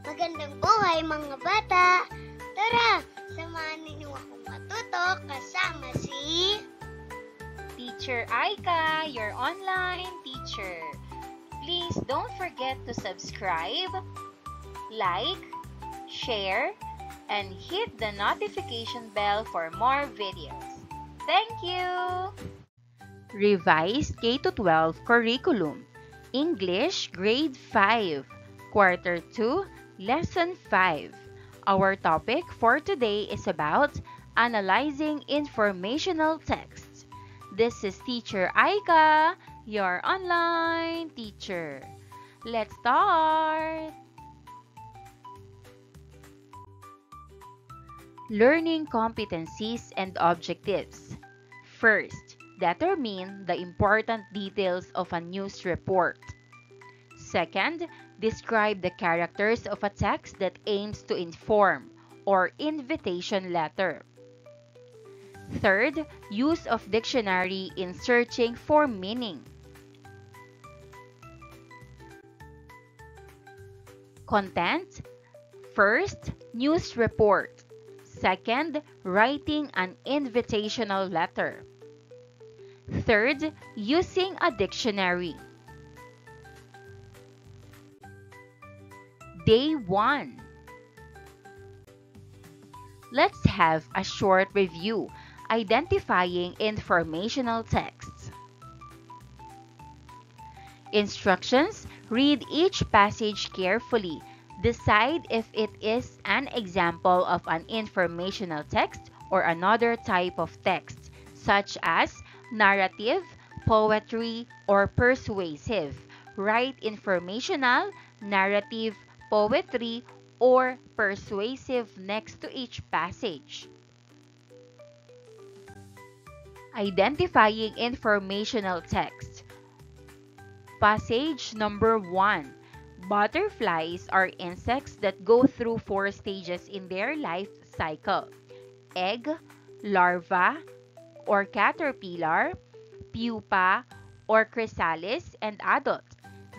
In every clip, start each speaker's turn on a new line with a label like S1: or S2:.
S1: Magandang buhay mga bata! Tara, samahan ninyo akong matuto kasama si
S2: Teacher Aika, your online teacher. Please don't forget to subscribe, like, share, and hit the notification bell for more videos. Thank you! Revised K-12 Curriculum, English Grade 5, Quarter 2, Lesson 5. Our topic for today is about analyzing informational texts. This is Teacher Aika, your online teacher. Let's start! Learning competencies and objectives. First, determine the important details of a news report. Second, describe the characters of a text that aims to inform or invitation letter. Third, use of dictionary in searching for meaning. Content. First, news report. Second, writing an invitational letter. Third, using a dictionary. Day 1. Let's have a short review identifying informational texts. Instructions: read each passage carefully. Decide if it is an example of an informational text or another type of text, such as narrative, poetry, or persuasive. Write informational, narrative, poetry, or persuasive next to each passage. Identifying informational text. Passage number 1. Butterflies are insects that go through 4 stages in their life cycle: egg, larva, or caterpillar, pupa, or chrysalis, and adult.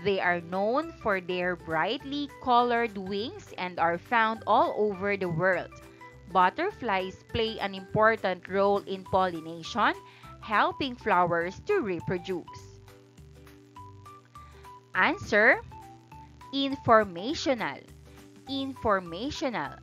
S2: They are known for their brightly colored wings and are found all over the world. Butterflies play an important role in pollination, helping flowers to reproduce. Answer: informational. Informational.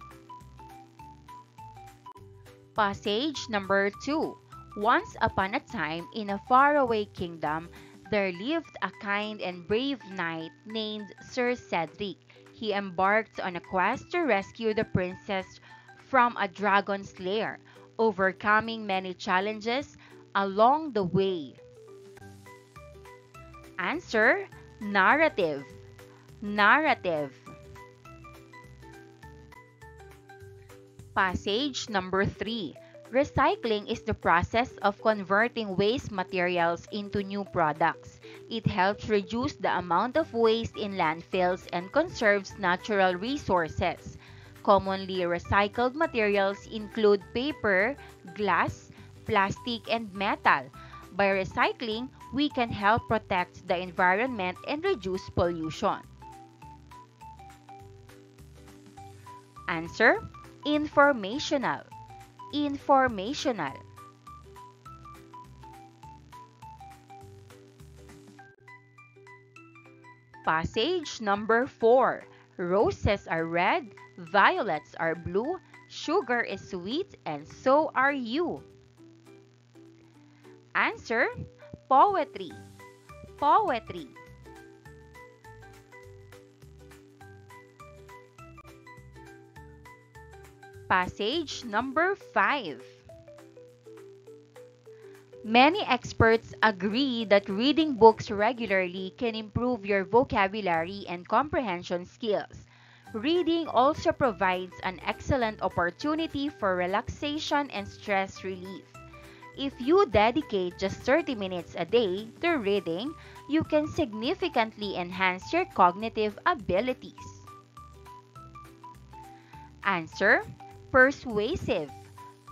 S2: Passage number 2. Once upon a time, in a faraway kingdom, there lived a kind and brave knight named Sir Cedric. He embarked on a quest to rescue the princess from a dragon's lair, overcoming many challenges along the way. Answer: narrative. Narrative. Passage number 3. Recycling is the process of converting waste materials into new products. It helps reduce the amount of waste in landfills and conserves natural resources. Commonly recycled materials include paper, glass, plastic, and metal. By recycling, we can help protect the environment and reduce pollution. Answer: informational. Informational. Passage number 4. Roses are red, violets are blue, sugar is sweet, and so are you. Answer: poetry. Poetry. Passage number 5. Many experts agree that reading books regularly can improve your vocabulary and comprehension skills. Reading also provides an excellent opportunity for relaxation and stress relief. If you dedicate just 30 minutes a day to reading, you can significantly enhance your cognitive abilities. Answer: persuasive.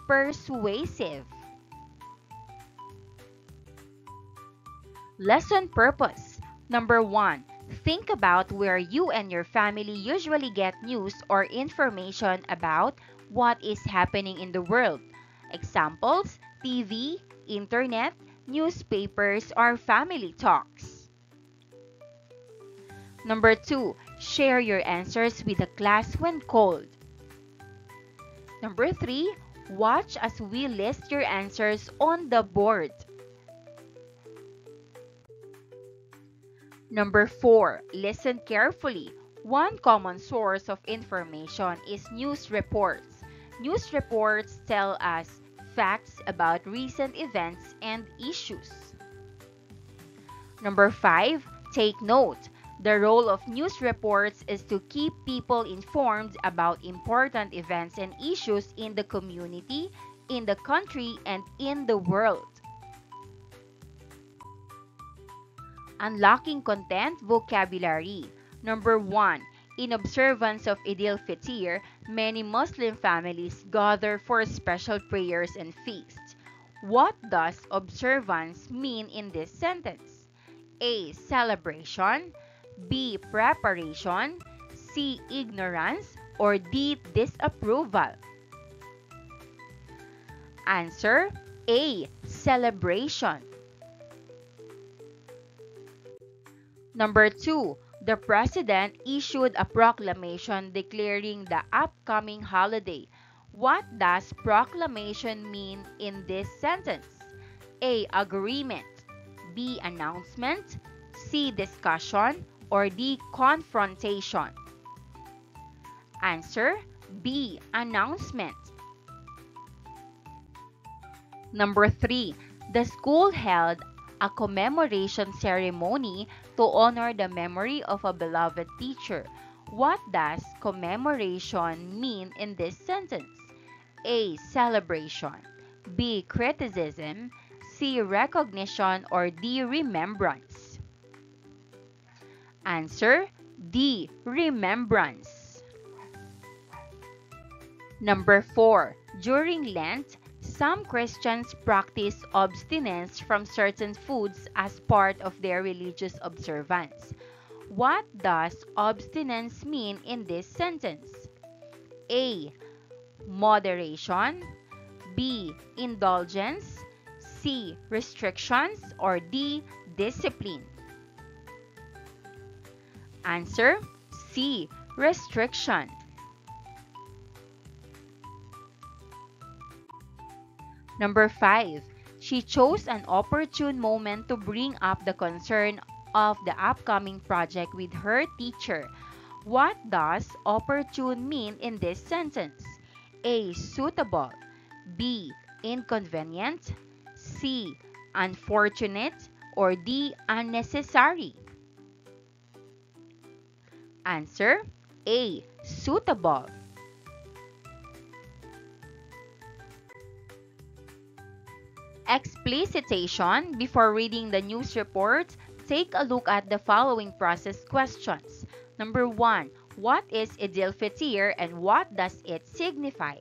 S2: Persuasive. Lesson purpose. Number 1. Think about where you and your family usually get news or information about what is happening in the world. Examples: TV, internet, newspapers, or family talks. Number 2, share your answers with the class when called. Number 3, watch as we list your answers on the board. Number 4, listen carefully. One common source of information is news reports. News reports tell us facts about recent events and issues. Number 5, take note. The role of news reports is to keep people informed about important events and issues in the community, in the country, and in the world. Unlocking content vocabulary. Number 1. In observance of Eid al-Fitr, many Muslim families gather for special prayers and feasts. What does observance mean in this sentence? A. Celebration. B. Preparation. C. Ignorance. Or D. Disapproval. Answer A. Celebration. Number 2. The President issued a proclamation declaring the upcoming holiday. What does proclamation mean in this sentence? A. Agreement. B. Announcement. C. Discussion. Or D. Confrontation. Answer B. Announcement. Number 3. The school held a commemoration ceremony to honor the memory of a beloved teacher. What does commemoration mean in this sentence? A. Celebration. B. Criticism. C. Recognition. Or D. Remembrance. Answer D. Remembrance. Number 4. During Lent, some Christians practice abstinence from certain foods as part of their religious observance. What does abstinence mean in this sentence? A. Moderation. B. Indulgence. C. Restrictions. Or D. Discipline. Answer C. Restriction. Number 5. She chose an opportune moment to bring up the concern of the upcoming project with her teacher. What does opportune mean in this sentence? A. Suitable. B. Inconvenient. C. Unfortunate. Or D. Unnecessary. Answer A. Suitable. Explicitation. Before reading the news report, take a look at the following process questions. Number 1. What is Eid al-Fitr and what does it signify?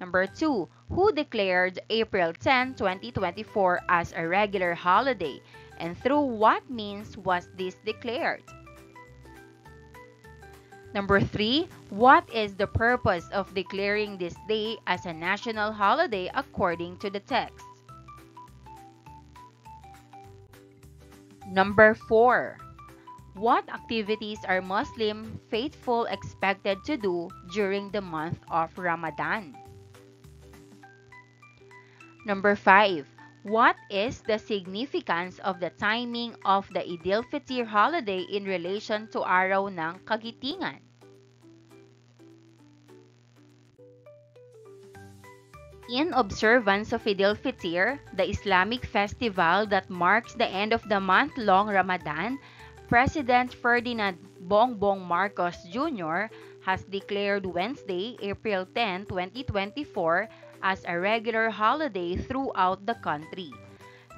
S2: Number 2. Who declared April 10, 2024 as a regular holiday and through what means was this declared? Number 3. What is the purpose of declaring this day as a national holiday according to the text? Number 4. What activities are Muslim faithful expected to do during the month of Ramadan? Number 5. What is the significance of the timing of the Eid al-Fitr holiday in relation to Araw ng Kagitingan? In observance of Eid al-Fitr, the Islamic festival that marks the end of the month-long Ramadan, President Ferdinand Bongbong Marcos Jr. has declared Wednesday, April 10, 2024 as a regular holiday throughout the country.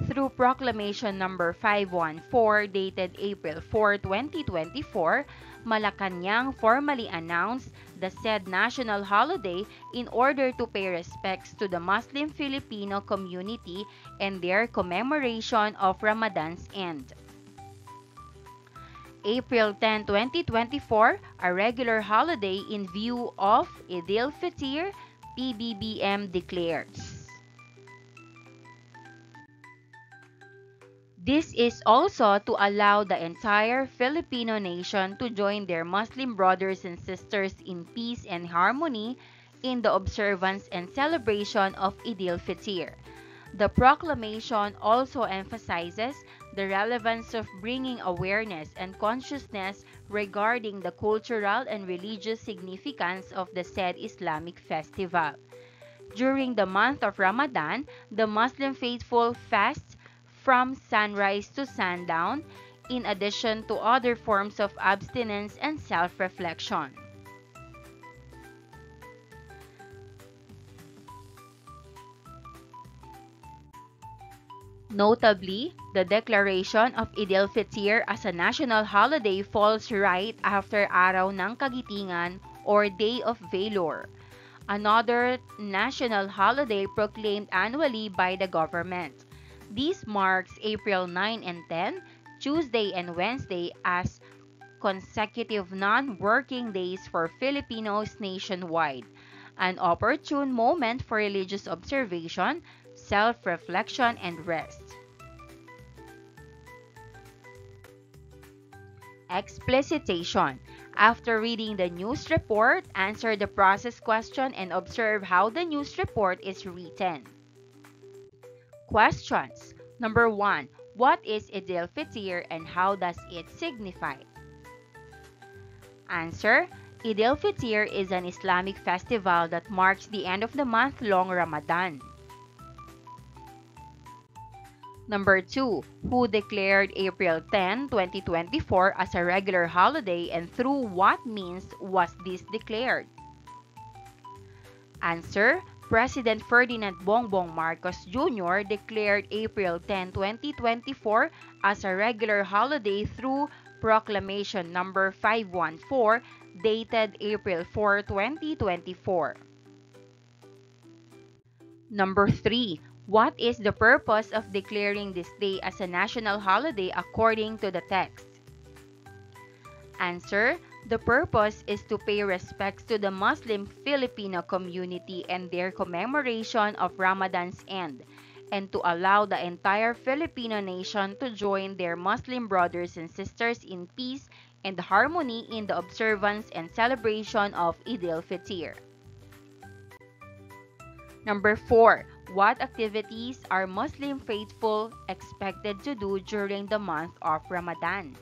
S2: Through Proclamation Number 514 dated April 4, 2024, Malacanang formally announced the said national holiday in order to pay respects to the Muslim Filipino community and their commemoration of Ramadan's end. April 10, 2024, a regular holiday in view of Eid al-Fitr, PBBM declares. This is also to allow the entire Filipino nation to join their Muslim brothers and sisters in peace and harmony in the observance and celebration of Eid al-Fitr. The proclamation also emphasizes the relevance of bringing awareness and consciousness regarding the cultural and religious significance of the said Islamic festival. During the month of Ramadan, the Muslim faithful fasts from sunrise to sundown, in addition to other forms of abstinence and self-reflection. Notably, the declaration of Eid al-Fitr as a national holiday falls right after Araw ng Kagitingan or Day of Valor, another national holiday proclaimed annually by the government. This marks April 9 and 10, Tuesday and Wednesday, as consecutive non-working days for Filipinos nationwide, an opportune moment for religious observation, self-reflection, and rest. Explicitation. After reading the news report, answer the process question and observe how the news report is written. Questions. Number 1. What is Eid al-Fitr and how does it signify? Answer. Eid al-Fitr is an Islamic festival that marks the end of the month-long Ramadan. Number 2. Who declared April 10, 2024 as a regular holiday and through what means was this declared? Answer. President Ferdinand Bongbong Marcos Jr. declared April 10, 2024 as a regular holiday through Proclamation Number 514 dated April 4, 2024. Number 3. What is the purpose of declaring this day as a national holiday according to the text? Answer. The purpose is to pay respects to the Muslim Filipino community and their commemoration of Ramadan's end, and to allow the entire Filipino nation to join their Muslim brothers and sisters in peace and harmony in the observance and celebration of Eid al-Fitr. Number 4. What activities are Muslim faithful expected to do during the month of Ramadan?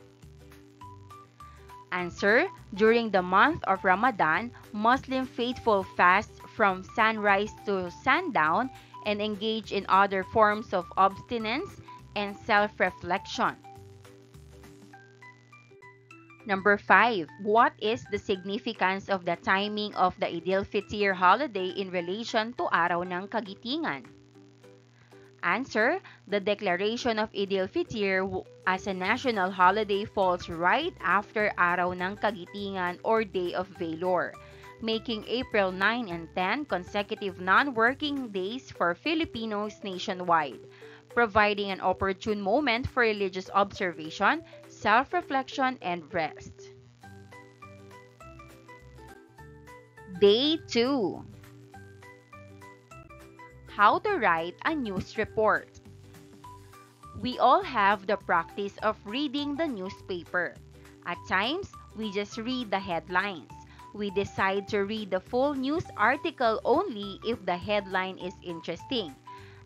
S2: Answer. During the month of Ramadan, Muslim faithful fast from sunrise to sundown and engage in other forms of abstinence and self-reflection. Number 5. What is the significance of the timing of the Eid al-Fitr holiday in relation to Araw ng Kagitingan? Answer. The declaration of Eid al-Fitr as a national holiday falls right after Araw ng Kagitingan or Day of Valor, making April 9 and 10 consecutive non-working days for Filipinos nationwide, providing an opportune moment for religious observation, self-reflection, and rest. Day 2. How to write a news report. We all have the practice of reading the newspaper. At times, we just read the headlines. We decide to read the full news article only if the headline is interesting.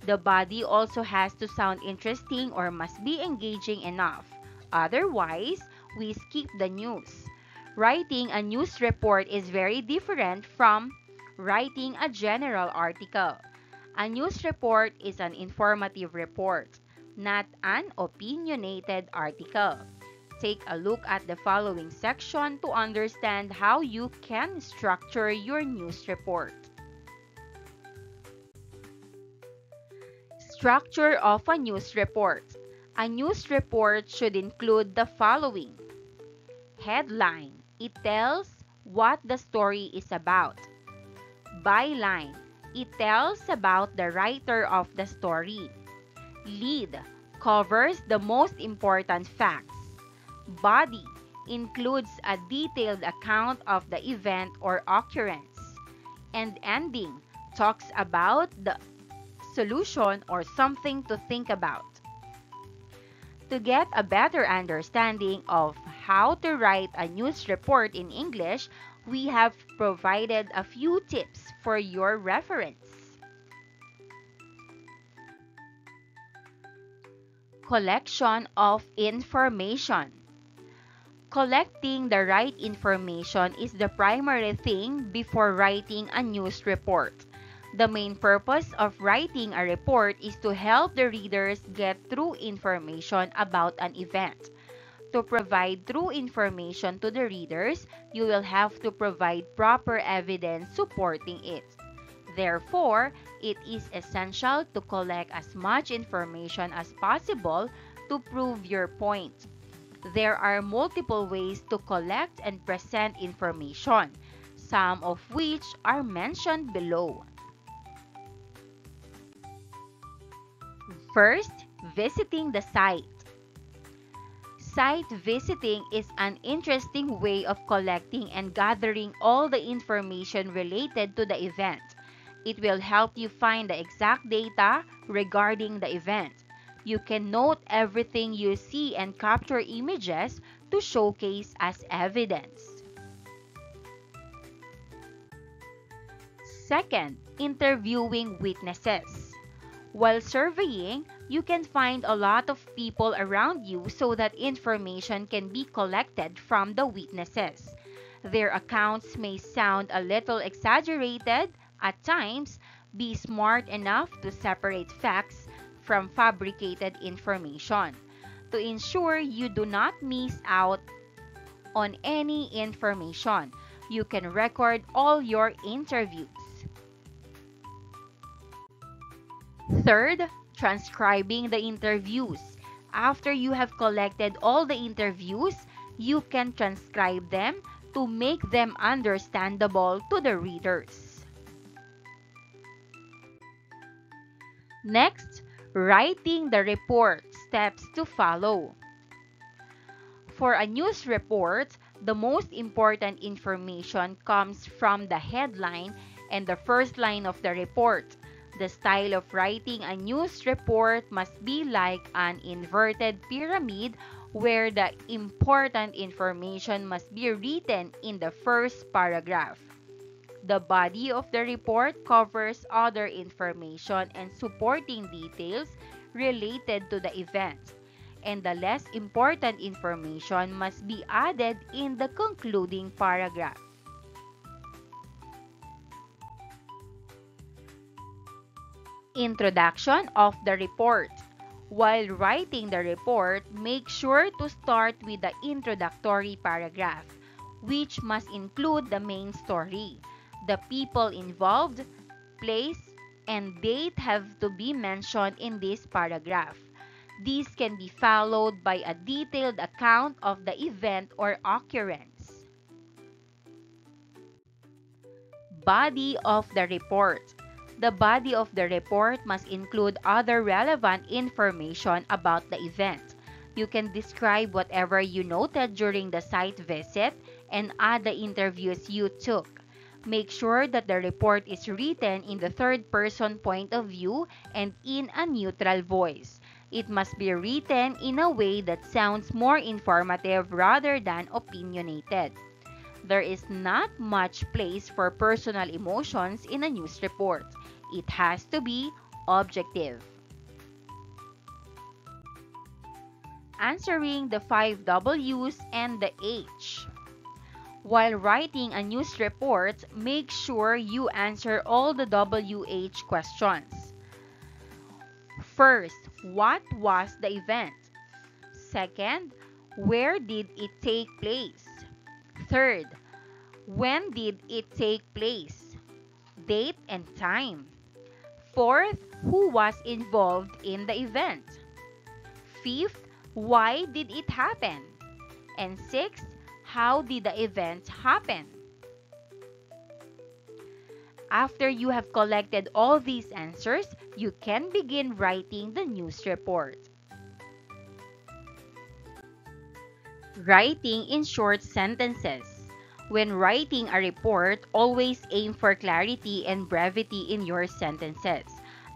S2: The body also has to sound interesting or must be engaging enough. Otherwise, we skip the news. Writing a news report is very different from writing a general article. A news report is an informative report, not an opinionated article. Take a look at the following section to understand how you can structure your news report. Structure of a news report. A news report should include the following. Headline. It tells what the story is about. Byline. It tells about the writer of the story. Lead. Covers the most important facts. Body. includes a detailed account of the event or occurrence. And ending talks about the solution or something to think about. To get a better understanding of how to write a news report in English, we have provided a few tips for your reference. Collection of information. Collecting the right information is the primary thing before writing a news report. The main purpose of writing a report is to help the readers get true information about an event. To provide true information to the readers, you will have to provide proper evidence supporting it. Therefore, it is essential to collect as much information as possible to prove your point. There are multiple ways to collect and present information, some of which are mentioned below. First, visiting the site. Site visiting is an interesting way of collecting and gathering all the information related to the event. It will help you find the exact data regarding the event. You can note everything you see and capture images to showcase as evidence. Second, interviewing witnesses. While surveying, you can find a lot of people around you so that information can be collected from the witnesses. Their accounts may sound a little exaggerated at times. Be smart enough to separate facts from fabricated information. To ensure you do not miss out on any information, you can record all your interviews. Third, transcribing the interviews. After you have collected all the interviews, you can transcribe them to make them understandable to the readers. Next, writing the report. Steps to follow. For a news report, the most important information comes from the headline and the first line of the report. The style of writing a news report must be like an inverted pyramid where the important information must be written in the first paragraph. The body of the report covers other information and supporting details related to the event, and the less important information must be added in the concluding paragraph. Introduction of the report. While writing the report, make sure to start with the introductory paragraph, which must include the main story. The people involved, place, and date have to be mentioned in this paragraph. These can be followed by a detailed account of the event or occurrence. Body of the report. The body of the report must include other relevant information about the event. You can describe whatever you noted during the site visit and add the interviews you took. Make sure that the report is written in the third-person point of view and in a neutral voice. It must be written in a way that sounds more informative rather than opinionated. There is not much place for personal emotions in a news report. It has to be objective. Answering the 5 W's and the H. While writing a news report, make sure you answer all the WH questions. First, what was the event? Second, where did it take place? Third, when did it take place? Date and time. Fourth, who was involved in the event? Fifth, why did it happen? And sixth, how did the event happen? After you have collected all these answers, you can begin writing the news report. Writing in short sentences. When writing a report, always aim for clarity and brevity in your sentences.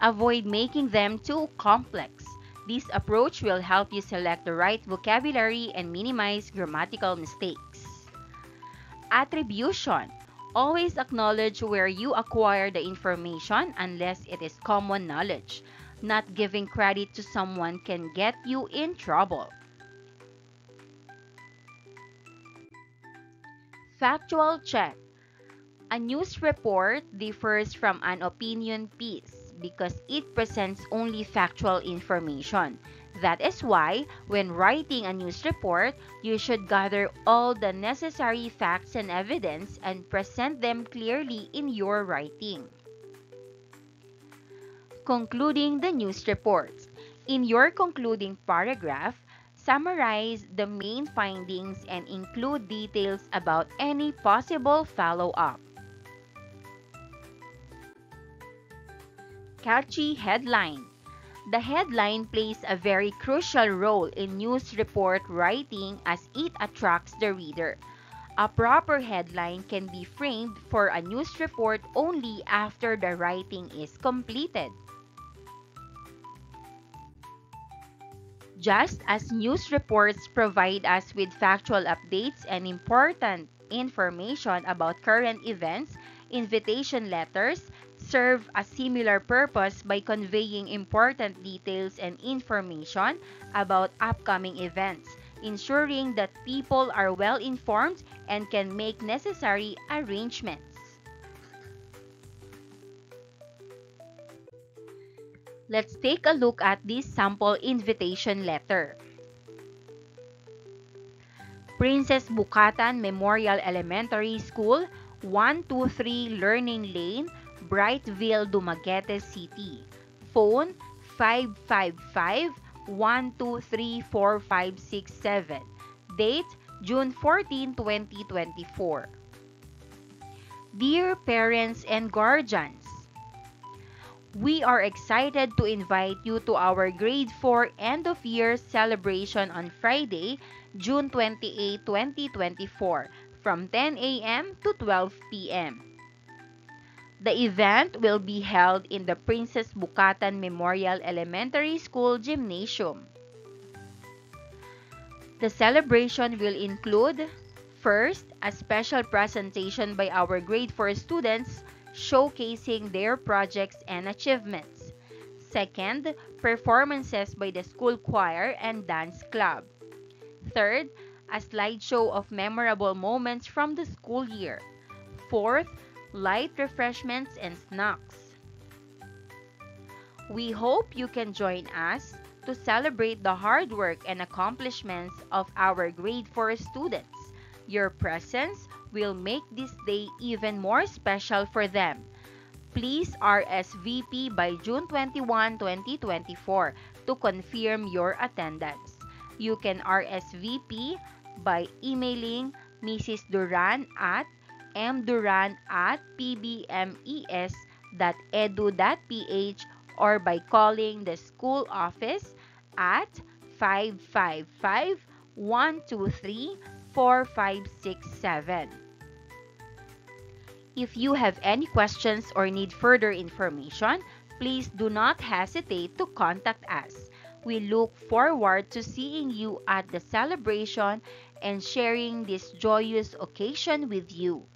S2: Avoid making them too complex. This approach will help you select the right vocabulary and minimize grammatical mistakes. Attribution. Always acknowledge where you acquire the information unless it is common knowledge. Not giving credit to someone can get you in trouble. Factual check. A news report differs from an opinion piece because it presents only factual information. That is why, when writing a news report, you should gather all the necessary facts and evidence and present them clearly in your writing. Concluding the news report. In your concluding paragraph, summarize the main findings and include details about any possible follow-up. Catchy headline. The headline plays a very crucial role in news report writing as it attracts the reader. A proper headline can be framed for a news report only after the writing is completed. Just as news reports provide us with factual updates and important information about current events, invitation letters serve a similar purpose by conveying important details and information about upcoming events, ensuring that people are well informed and can make necessary arrangements. Let's take a look at this sample invitation letter. Princess Bukatan Memorial Elementary School, 123 Learning Lane, Brightville, Dumaguete City. Phone 555-123-4567. Date June 14, 2024. Dear parents and guardians, we are excited to invite you to our Grade 4 end-of-year celebration on Friday, June 28, 2024, from 10 a.m. to 12 p.m. The event will be held in the Princess Bukatan Memorial Elementary School Gymnasium. The celebration will include, first, a special presentation by our Grade 4 students showcasing their projects and achievements. Second, performances by the school choir and dance club. Third, a slideshow of memorable moments from the school year. Fourth, light refreshments and snacks. We hope you can join us to celebrate the hard work and accomplishments of our Grade 4 students. Your presence will make this day even more special for them. Please RSVP by June 21, 2024 to confirm your attendance. You can RSVP by emailing Mrs. Duran at mduran@pbmes.edu.ph or by calling the school office at 555-123-4567. If you have any questions or need further information, please do not hesitate to contact us. We look forward to seeing you at the celebration and sharing this joyous occasion with you.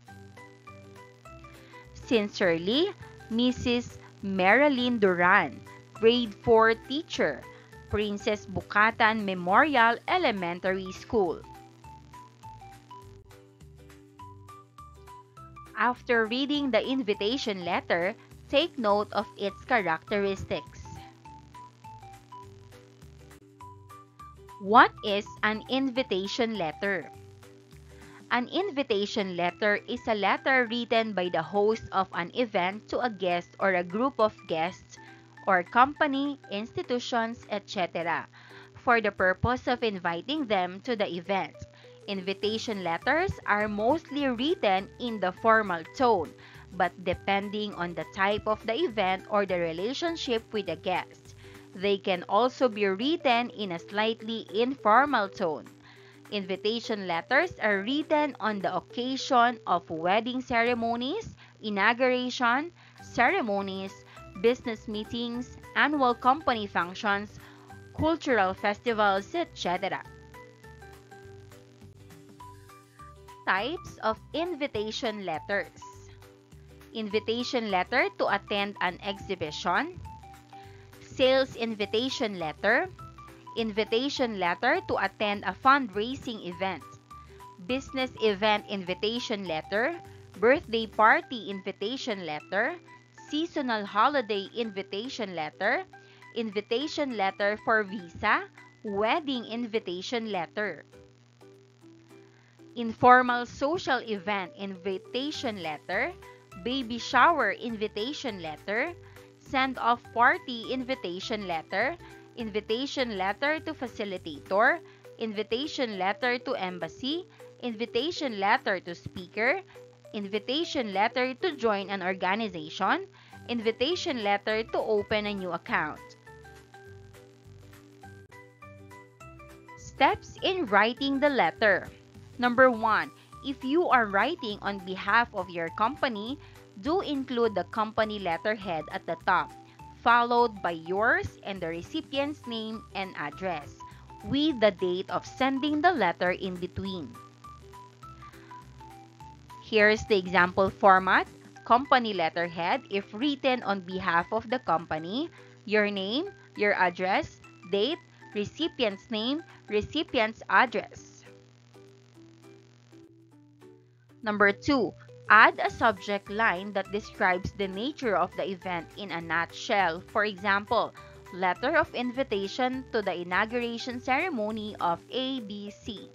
S2: Sincerely, Mrs. Marilyn Duran, Grade 4 Teacher, Princess Bukatan Memorial Elementary School. After reading the invitation letter, take note of its characteristics. What is an invitation letter? An invitation letter is a letter written by the host of an event to a guest or a group of guests or company, institutions, etc. for the purpose of inviting them to the event. Invitation letters are mostly written in the formal tone, but depending on the type of the event or the relationship with the guest, they can also be written in a slightly informal tone. Invitation letters are written on the occasion of wedding ceremonies, inauguration ceremonies, business meetings, annual company functions, cultural festivals, etc. Types of invitation letters. Invitation letter to attend an exhibition, sales invitation letter, invitation letter to attend a fundraising event, business event invitation letter, birthday party invitation letter, seasonal holiday invitation letter, invitation letter for visa, wedding invitation letter. Informal social event invitation letter, baby shower invitation letter, send-off party invitation letter, invitation letter to facilitator, invitation letter to embassy, invitation letter to speaker, invitation letter to join an organization, invitation letter to open a new account. Steps in writing the letter. Number 1. If you are writing on behalf of your company, do include the company letterhead at the top, followed by yours and the recipient's name and address, with the date of sending the letter in between. Here's the example format. Company letterhead if written on behalf of the company, your name, your address, date, recipient's name, recipient's address. Number 2, add a subject line that describes the nature of the event in a nutshell. For example, letter of invitation to the inauguration ceremony of ABC.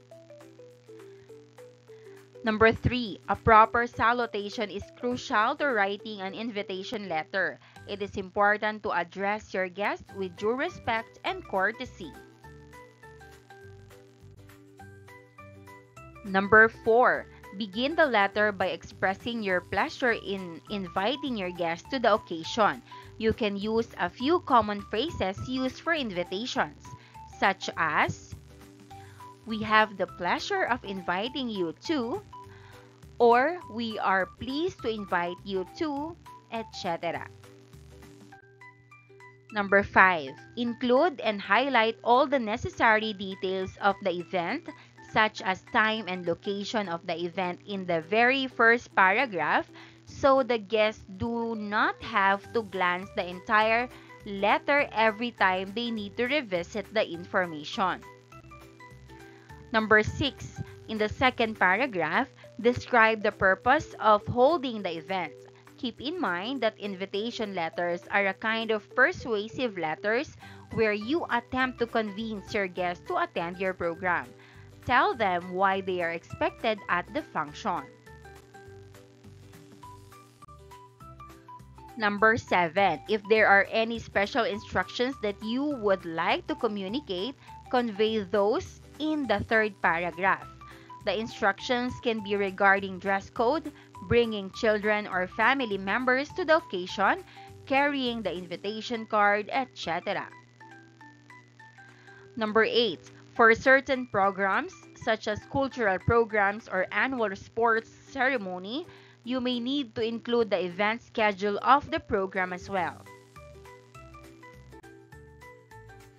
S2: Number 3, a proper salutation is crucial to writing an invitation letter. It is important to address your guest with due respect and courtesy. Number 4, begin the letter by expressing your pleasure in inviting your guest to the occasion. You can use a few common phrases used for invitations, such as, "We have the pleasure of inviting you to," or "We are pleased to invite you to," etc. Number 5, include and highlight all the necessary details of the event, such as time and location of the event in the very first paragraph, so the guests do not have to glance the entire letter every time they need to revisit the information. Number 6, in the second paragraph, describe the purpose of holding the event. Keep in mind that invitation letters are a kind of persuasive letters where you attempt to convince your guests to attend your program. Tell them why they are expected at the function. Number 7, if there are any special instructions that you would like to communicate, convey those in the third paragraph. The instructions can be regarding dress code, bringing children or family members to the occasion, carrying the invitation card, etc. Number 8, for certain programs, such as cultural programs or annual sports ceremony, you may need to include the event schedule of the program as well.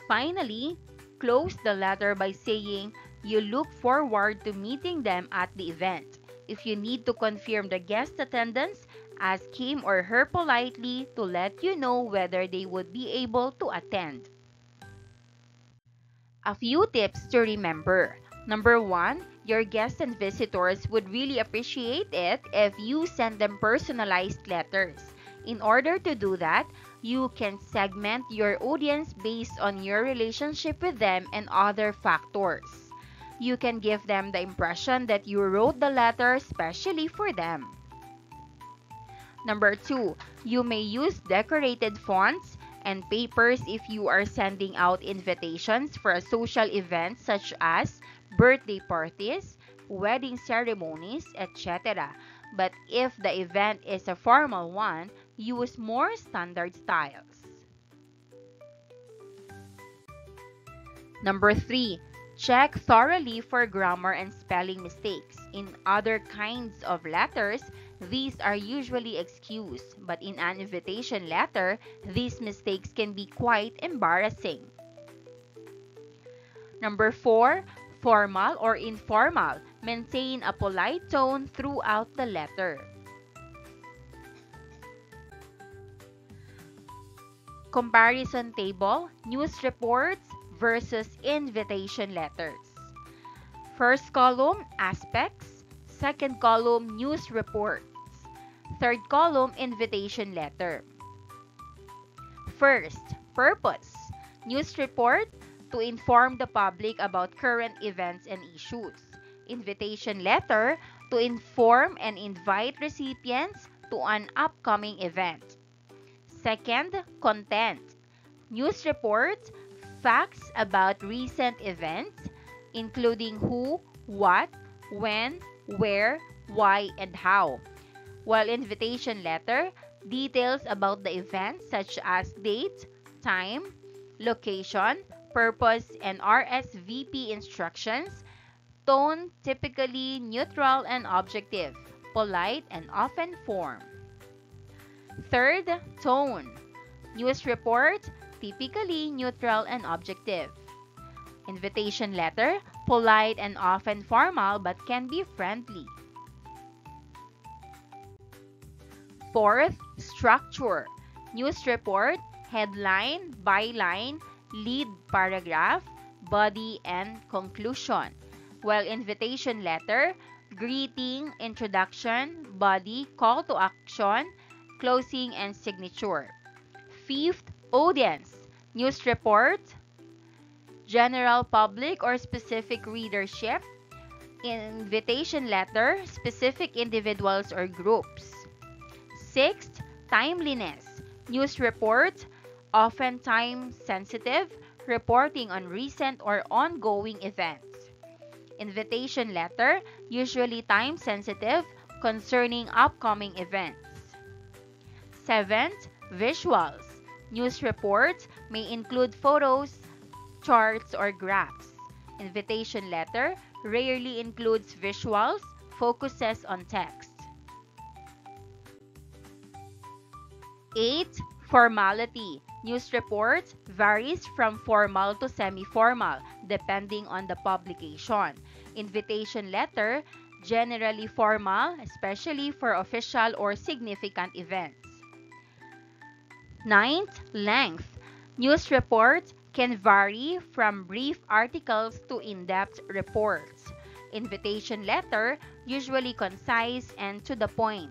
S2: Finally, close the letter by saying you look forward to meeting them at the event. If you need to confirm the guest attendance, ask him or her politely to let you know whether they would be able to attend. A few tips to remember. Number 1, your guests and visitors would really appreciate it if you send them personalized letters. In order to do that, you can segment your audience based on your relationship with them and other factors. You can give them the impression that you wrote the letter specially for them. Number 2, you may use decorated fonts and papers if you are sending out invitations for a social event such as birthday parties, wedding ceremonies, etc. But if the event is a formal one, use more standard styles. Number 3, Check thoroughly for grammar and spelling mistakes. In other kinds of letters, these are usually excused, but in an invitation letter, these mistakes can be quite embarrassing. Number 4, formal or informal. Maintain a polite tone throughout the letter. Comparison table, news reports versus invitation letters. First column, aspects. Second column, news reports. Third column, invitation letter. First, purpose. News report, to inform the public about current events and issues. Invitation letter, to inform and invite recipients to an upcoming event. Second, content. News reports, facts about recent events, including who, what, when, where, why, and how. While invitation letter, details about the event such as date, time, location, purpose, and RSVP instructions. Tone, typically neutral and objective, polite and often form. Third, tone. News report, typically neutral and objective. Invitation letter, polite and often formal but can be friendly. Fourth, structure. News report, headline, byline, lead paragraph, body, and conclusion. While invitation letter, greeting, introduction, body, call to action, closing, and signature. Fifth, audience. News report, general public or specific readership. Invitation letter, specific individuals or groups. Sixth, timeliness. News report, often time-sensitive, reporting on recent or ongoing events. Invitation letter, usually time-sensitive, concerning upcoming events. Seventh, visuals. News reports may include photos, charts, or graphs. Invitation letter rarely includes visuals, focuses on text. 8. Formality. News reports varies from formal to semi-formal depending on the publication. Invitation letter, generally formal, especially for official or significant events. 9th, length. News reports can vary from brief articles to in-depth reports. Invitation letter, usually concise and to the point.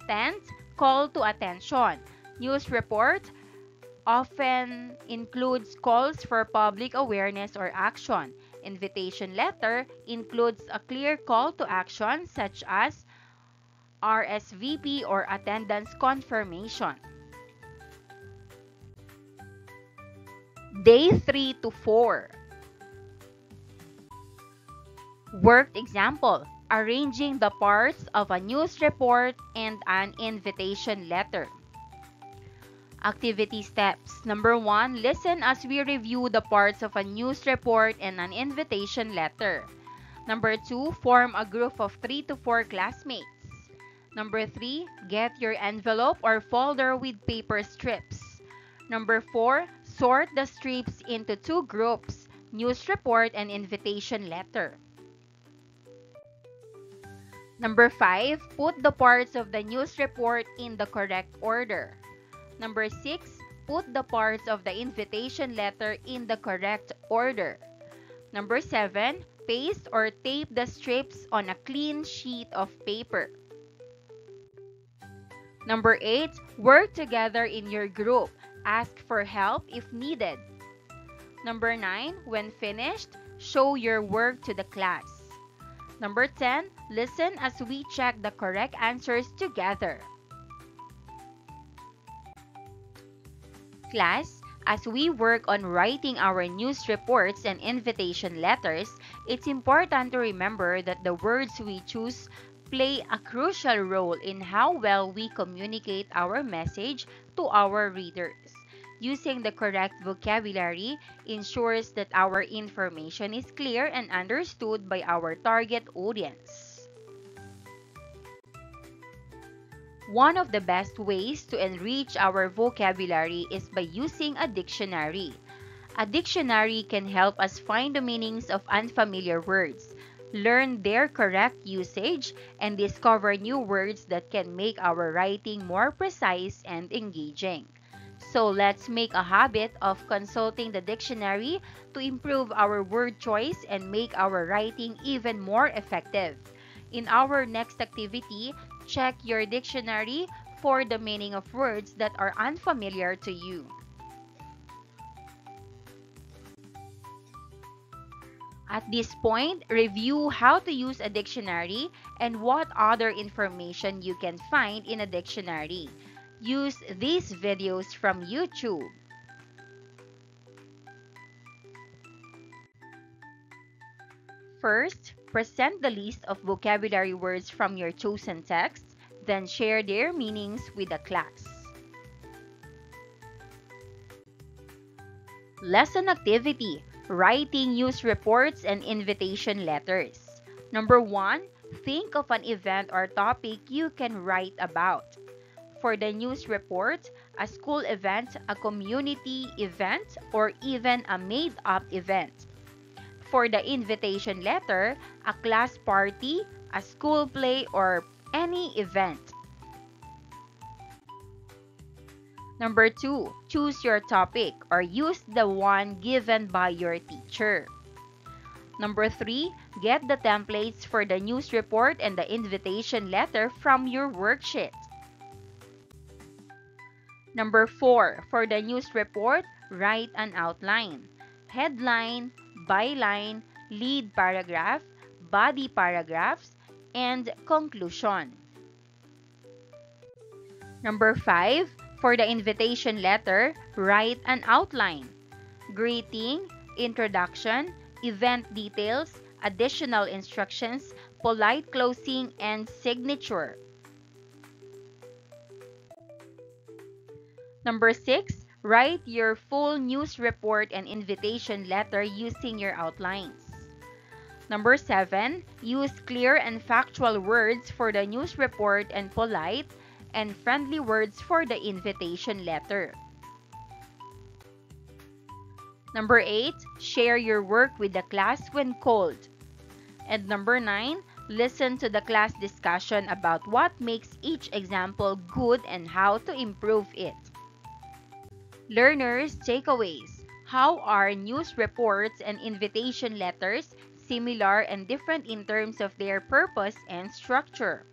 S2: 10th, call to attention. News report often includes calls for public awareness or action. Invitation letter includes a clear call to action such as RSVP or attendance confirmation. Day 3 to 4. Worked example. Arranging the parts of a news report and an invitation letter. Activity steps. Number 1, listen as we review the parts of a news report and an invitation letter. Number 2, form a group of 3 to 4 classmates. Number 3, get your envelope or folder with paper strips. Number 4, sort the strips into 2 groups, news report and invitation letter. Number 5, put the parts of the news report in the correct order. Number 6, put the parts of the invitation letter in the correct order. Number 7, paste or tape the strips on a clean sheet of paper. Number 8, work together in your group. Ask for help if needed. Number 9, when finished, show your work to the class. Number 10, listen as we check the correct answers together. Class, as we work on writing our news reports and invitation letters, it's important to remember that the words we choose play a crucial role in how well we communicate our message to our readers. Using the correct vocabulary ensures that our information is clear and understood by our target audience. One of the best ways to enrich our vocabulary is by using a dictionary. A dictionary can help us find the meanings of unfamiliar words, learn their correct usage, and discover new words that can make our writing more precise and engaging. So let's make a habit of consulting the dictionary to improve our word choice and make our writing even more effective. In our next activity, check your dictionary for the meaning of words that are unfamiliar to you. At this point, review how to use a dictionary and what other information you can find in a dictionary. Use these videos from YouTube. First, present the list of vocabulary words from your chosen text, then share their meanings with the class. Lesson activity: writing news reports and invitation letters. Number 1, think of an event or topic you can write about. For the news report, a school event, a community event, or even a made-up event. For the invitation letter, a class party, a school play, or any event. Number 2, choose your topic or use the one given by your teacher. Number 3, get the templates for the news report and the invitation letter from your worksheet. Number 4, for the news report, write an outline, headline, byline, lead paragraph, body paragraphs, and conclusion. Number 5, for the invitation letter, write an outline, greeting, introduction, event details, additional instructions, polite closing, and signature. Number 6, write your full news report and invitation letter using your outlines. Number 7, use clear and factual words for the news report and polite and friendly words for the invitation letter. Number 8, share your work with the class when called. And number 9, listen to the class discussion about what makes each example good and how to improve it. Learners' takeaways. How are news reports and invitation letters similar and different in terms of their purpose and structure?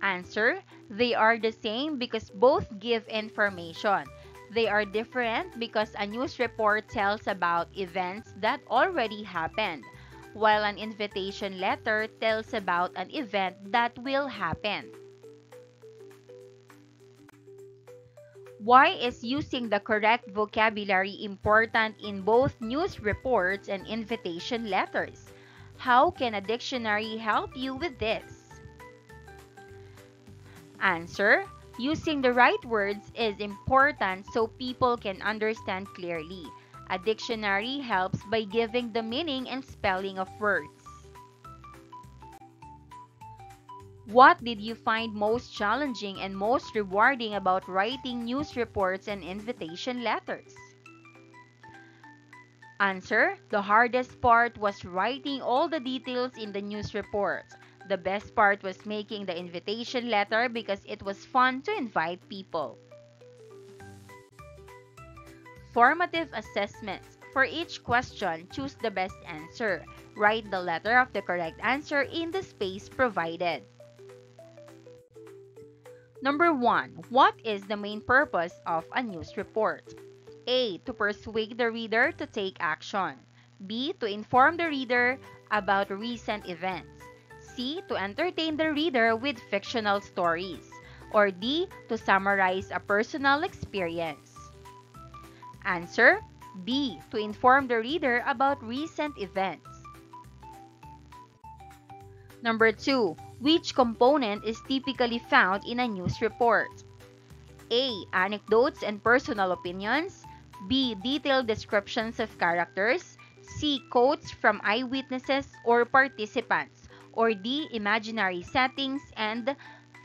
S2: Answer: they are the same because both give information. They are different because a news report tells about events that already happened, while an invitation letter tells about an event that will happen. Why is using the correct vocabulary important in both news reports and invitation letters? How can a dictionary help you with this? Answer: using the right words is important so people can understand clearly. A dictionary helps by giving the meaning and spelling of words. What did you find most challenging and most rewarding about writing news reports and invitation letters? Answer: the hardest part was writing all the details in the news report. The best part was making the invitation letter because it was fun to invite people. Formative assessments. For each question, choose the best answer. Write the letter of the correct answer in the space provided. Number 1. What is the main purpose of a news report? A. To persuade the reader to take action. B. To inform the reader about recent events. C. To entertain the reader with fictional stories. Or D. To summarize a personal experience. Answer: B. To inform the reader about recent events. Number 2. Which component is typically found in a news report? A. Anecdotes and personal opinions. B. Detailed descriptions of characters. C. Quotes from eyewitnesses or participants. Or D. Imaginary settings and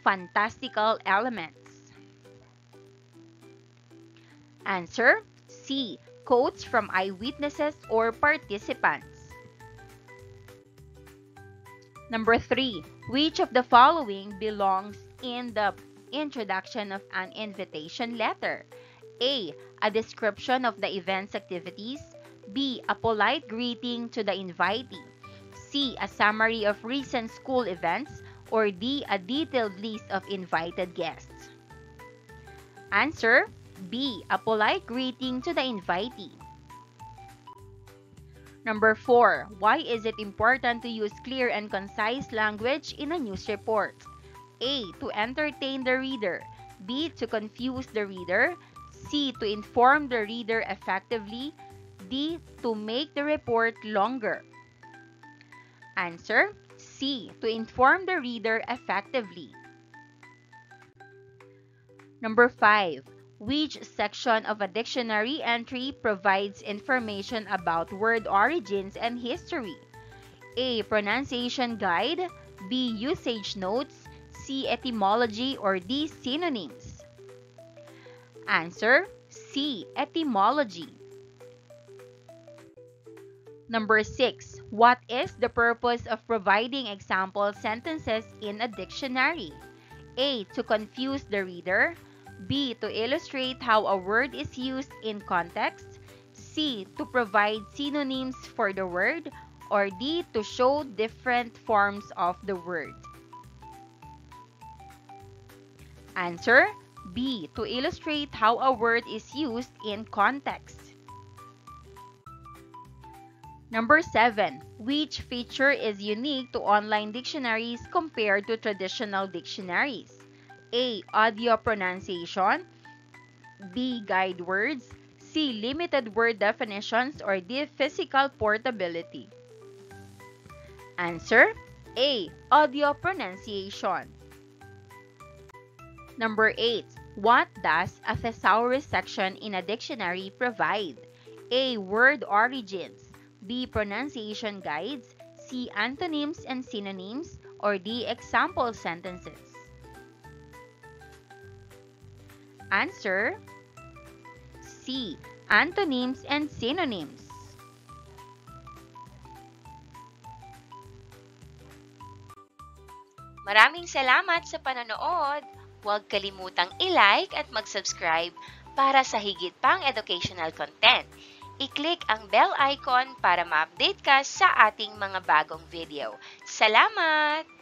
S2: fantastical elements. Answer C. Quotes from eyewitnesses or participants. Number 3. Which of the following belongs in the introduction of an invitation letter? A. A description of the event's activities. B. A polite greeting to the invitee. C. A summary of recent school events. Or D. A detailed list of invited guests. Answer B. A polite greeting to the invitee. Number 4. Why is it important to use clear and concise language in a news report? A. To entertain the reader. B. To confuse the reader. C. To inform the reader effectively. D. To make the report longer. Answer C. To inform the reader effectively. Number 5. Which section of a dictionary entry provides information about word origins and history? A. Pronunciation guide. B. Usage notes. C. Etymology. Or D. Synonyms. Answer C. Etymology. Number 6. What is the purpose of providing example sentences in a dictionary? A. To confuse the reader. B. To illustrate how a word is used in context. C. To provide synonyms for the word. Or D. To show different forms of the word. Answer B. To illustrate how a word is used in context. Number 7. Which feature is unique to online dictionaries compared to traditional dictionaries? A. Audio pronunciation. B. Guide words. C. Limited word definitions. Or D. Physical portability. Answer A. Audio pronunciation. Number 8. What does a thesaurus section in a dictionary provide? A. Word origins. B. Pronunciation guides. C. Antonyms and synonyms. Or D. Example sentences. Answer C. Antonyms and synonyms.
S3: Maraming salamat sa panonood! Huwag kalimutang i-like at mag-subscribe para sa higit pang educational content. I-click ang bell icon para ma-update ka sa ating mga bagong video. Salamat!